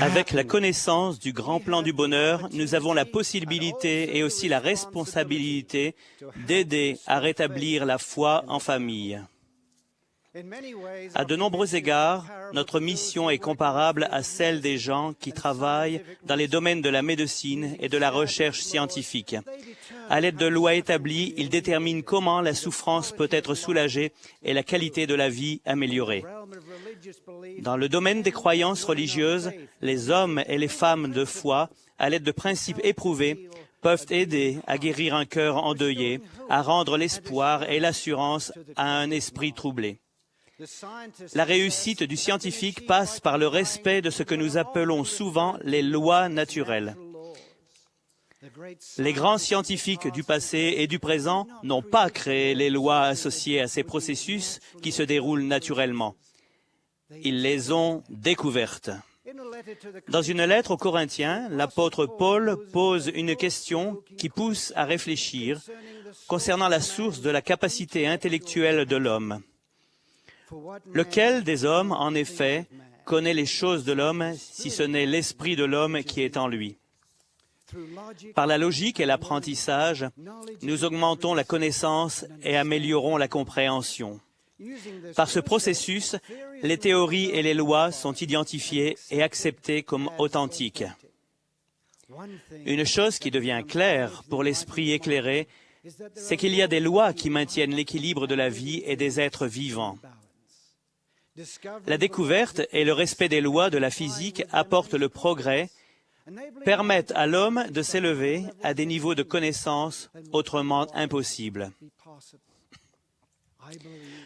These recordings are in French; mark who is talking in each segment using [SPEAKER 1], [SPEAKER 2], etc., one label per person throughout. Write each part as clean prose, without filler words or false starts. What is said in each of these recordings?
[SPEAKER 1] Avec la connaissance du grand plan du bonheur, nous avons la possibilité et aussi la responsabilité d'aider à rétablir la foi en famille. À de nombreux égards, notre mission est comparable à celle des gens qui travaillent dans les domaines de la médecine et de la recherche scientifique. À l'aide de lois établies, ils déterminent comment la souffrance peut être soulagée et la qualité de la vie améliorée. Dans le domaine des croyances religieuses, les hommes et les femmes de foi, à l'aide de principes éprouvés, peuvent aider à guérir un cœur endeuillé, à rendre l'espoir et l'assurance à un esprit troublé. La réussite du scientifique passe par le respect de ce que nous appelons souvent les lois naturelles. Les grands scientifiques du passé et du présent n'ont pas créé les lois associées à ces processus qui se déroulent naturellement. Ils les ont découvertes. Dans une lettre aux Corinthiens, l'apôtre Paul pose une question qui pousse à réfléchir concernant la source de la capacité intellectuelle de l'homme. Lequel des hommes, en effet, connaît les choses de l'homme si ce n'est l'esprit de l'homme qui est en lui? Par la logique et l'apprentissage, nous augmentons la connaissance et améliorons la compréhension. Par ce processus, les théories et les lois sont identifiées et acceptées comme authentiques. Une chose qui devient claire pour l'esprit éclairé, c'est qu'il y a des lois qui maintiennent l'équilibre de la vie et des êtres vivants. La découverte et le respect des lois de la physique apportent le progrès, permettent à l'homme de s'élever à des niveaux de connaissance autrement impossibles.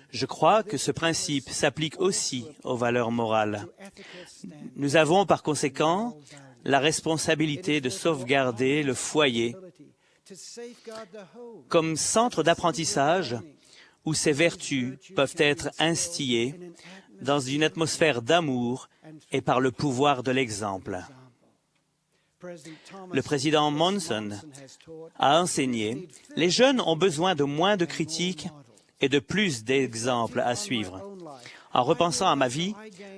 [SPEAKER 1] Je crois que ce principe s'applique aussi aux valeurs morales. Nous avons par conséquent la responsabilité de sauvegarder le foyer comme centre d'apprentissage où ces vertus peuvent être instillées dans une atmosphère d'amour et par le pouvoir de l'exemple. Le président Monson a enseigné « Les jeunes ont besoin de moins de critiques et de plus d'exemples à suivre. » En repensant à ma vie,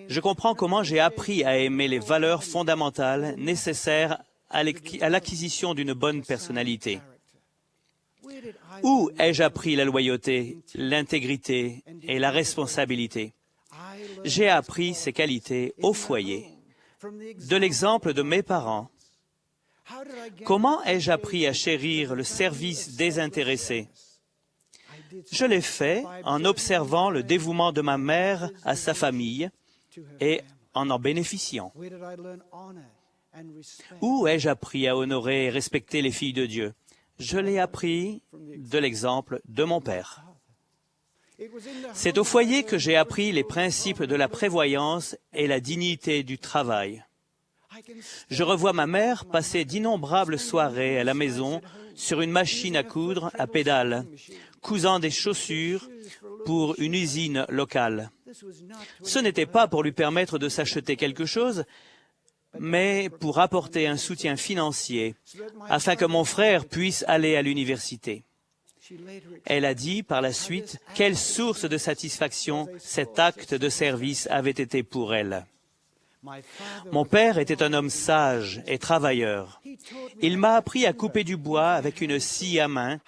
[SPEAKER 1] je comprends comment j'ai appris à aimer les valeurs fondamentales nécessaires à l'acquisition d'une bonne personnalité. Où ai-je appris la loyauté, l'intégrité et la responsabilité? J'ai appris ces qualités au foyer, de l'exemple de mes parents. Comment ai-je appris à chérir le service désintéressé? Je l'ai fait en observant le dévouement de ma mère à sa famille et en bénéficiant. Où ai-je appris à honorer et respecter les filles de Dieu? Je l'ai appris de l'exemple de mon père. C'est au foyer que j'ai appris les principes de la prévoyance et la dignité du travail. Je revois ma mère passer d'innombrables soirées à la maison sur une machine à coudre à pédales, cousant des chaussures pour une usine locale. Ce n'était pas pour lui permettre de s'acheter quelque chose, mais pour apporter un soutien financier afin que mon frère puisse aller à l'université. Elle a dit par la suite quelle source de satisfaction cet acte de service avait été pour elle. Mon père était un homme sage et travailleur. Il m'a appris à couper du bois avec une scie à main,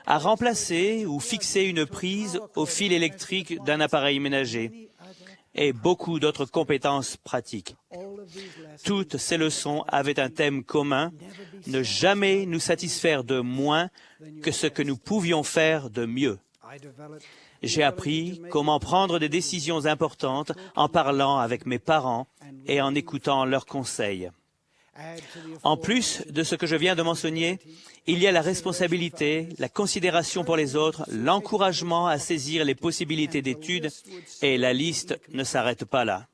[SPEAKER 1] à remplacer ou fixer une prise au fil électrique d'un appareil ménager et beaucoup d'autres compétences pratiques. Toutes ces leçons avaient un thème commun, ne jamais nous satisfaire de moins que ce que nous pouvions faire de mieux. J'ai appris comment prendre des décisions importantes en parlant avec mes parents et en écoutant leurs conseils. En plus de ce que je viens de mentionner, il y a la responsabilité, la considération pour les autres, l'encouragement à saisir les possibilités d'études, et la liste ne s'arrête pas là.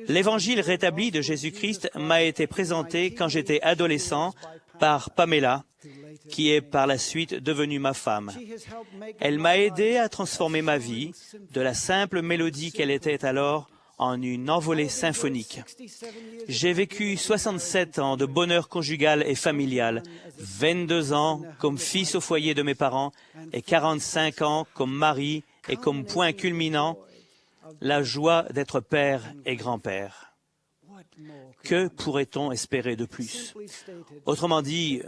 [SPEAKER 1] L'Évangile rétabli de Jésus-Christ m'a été présenté quand j'étais adolescent par Pamela, qui est par la suite devenue ma femme. Elle m'a aidé à transformer ma vie, de la simple mélodie qu'elle était alors, en une envolée symphonique. J'ai vécu 67 ans de bonheur conjugal et familial, 22 ans comme fils au foyer de mes parents et 45 ans comme mari et comme point culminant, la joie d'être père et grand-père. Que pourrait-on espérer de plus? Autrement dit,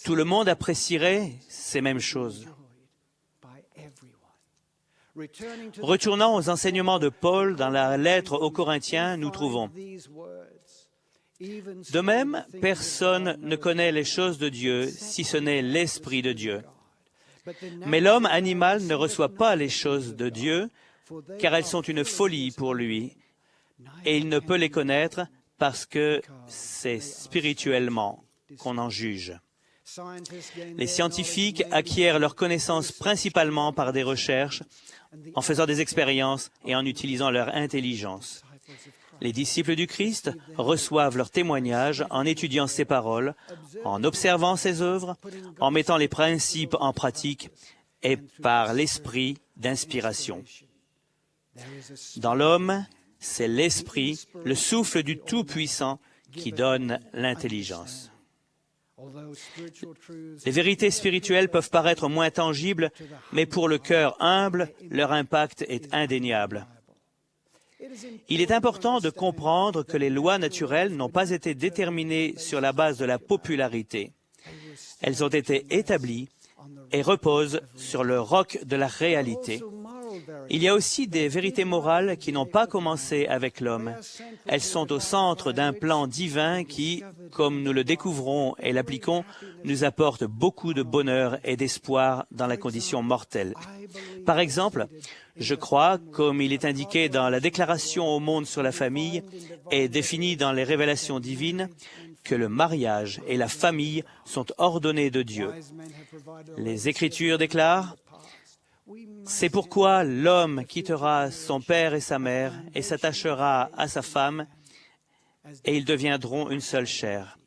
[SPEAKER 1] tout le monde apprécierait ces mêmes choses. Retournant aux enseignements de Paul dans la lettre aux Corinthiens, nous trouvons: de même, personne ne connaît les choses de Dieu si ce n'est l'Esprit de Dieu. Mais l'homme animal ne reçoit pas les choses de Dieu, car elles sont une folie pour lui, et il ne peut les connaître parce que c'est spirituellement qu'on en juge. Les scientifiques acquièrent leur connaissance principalement par des recherches, en faisant des expériences et en utilisant leur intelligence. Les disciples du Christ reçoivent leur témoignage en étudiant ses paroles, en observant ses œuvres, en mettant les principes en pratique et par l'esprit d'inspiration. Dans l'homme, c'est l'esprit, le souffle du Tout-Puissant qui donne l'intelligence. Les vérités spirituelles peuvent paraître moins tangibles, mais pour le cœur humble, leur impact est indéniable. Il est important de comprendre que les lois naturelles n'ont pas été déterminées sur la base de la popularité. Elles ont été établies et reposent sur le roc de la réalité. Il y a aussi des vérités morales qui n'ont pas commencé avec l'homme. Elles sont au centre d'un plan divin qui, comme nous le découvrons et l'appliquons, nous apporte beaucoup de bonheur et d'espoir dans la condition mortelle. Par exemple, je crois, comme il est indiqué dans la Déclaration au monde sur la famille et défini dans les révélations divines, que le mariage et la famille sont ordonnés de Dieu. Les Écritures déclarent: « C'est pourquoi l'homme quittera son père et sa mère et s'attachera à sa femme, et ils deviendront une seule chair. »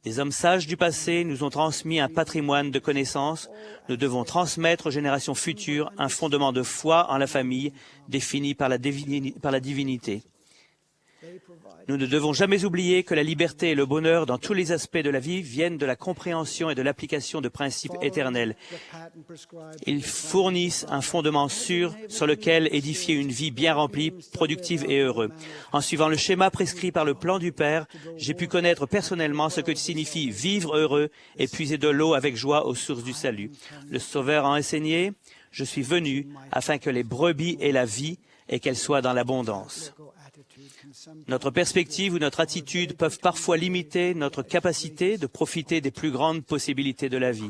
[SPEAKER 1] Des hommes sages du passé nous ont transmis un patrimoine de connaissances. Nous devons transmettre aux générations futures un fondement de foi en la famille défini par la divinité. Nous ne devons jamais oublier que la liberté et le bonheur dans tous les aspects de la vie viennent de la compréhension et de l'application de principes éternels. Ils fournissent un fondement sûr sur lequel édifier une vie bien remplie, productive et heureuse. En suivant le schéma prescrit par le plan du Père, j'ai pu connaître personnellement ce que signifie vivre heureux et puiser de l'eau avec joie aux sources du salut. Le Sauveur a enseigné: « Je suis venu afin que les brebis aient la vie et qu'elles soient dans l'abondance. » Notre perspective ou notre attitude peuvent parfois limiter notre capacité de profiter des plus grandes possibilités de la vie.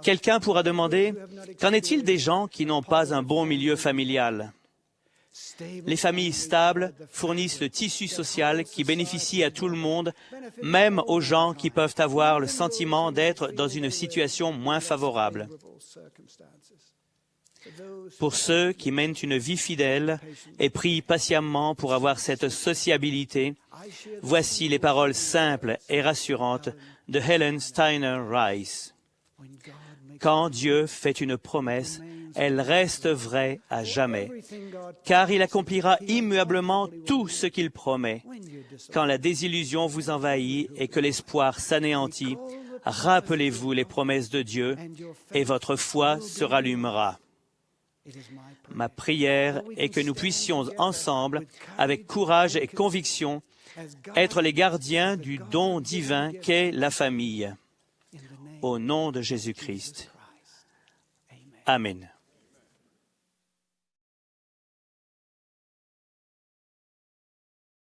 [SPEAKER 1] Quelqu'un pourra demander: qu'en est-il des gens qui n'ont pas un bon milieu familial? Les familles stables fournissent le tissu social qui bénéficie à tout le monde, même aux gens qui peuvent avoir le sentiment d'être dans une situation moins favorable. Pour ceux qui mènent une vie fidèle et prient patiemment pour avoir cette sociabilité, voici les paroles simples et rassurantes de Helen Steiner Rice. Quand Dieu fait une promesse, elle reste vraie à jamais, car il accomplira immuablement tout ce qu'il promet. Quand la désillusion vous envahit et que l'espoir s'anéantit, rappelez-vous les promesses de Dieu et votre foi se rallumera. Ma prière est que nous puissions ensemble, avec courage et conviction, être les gardiens du don divin qu'est la famille. Au nom de Jésus-Christ. Amen.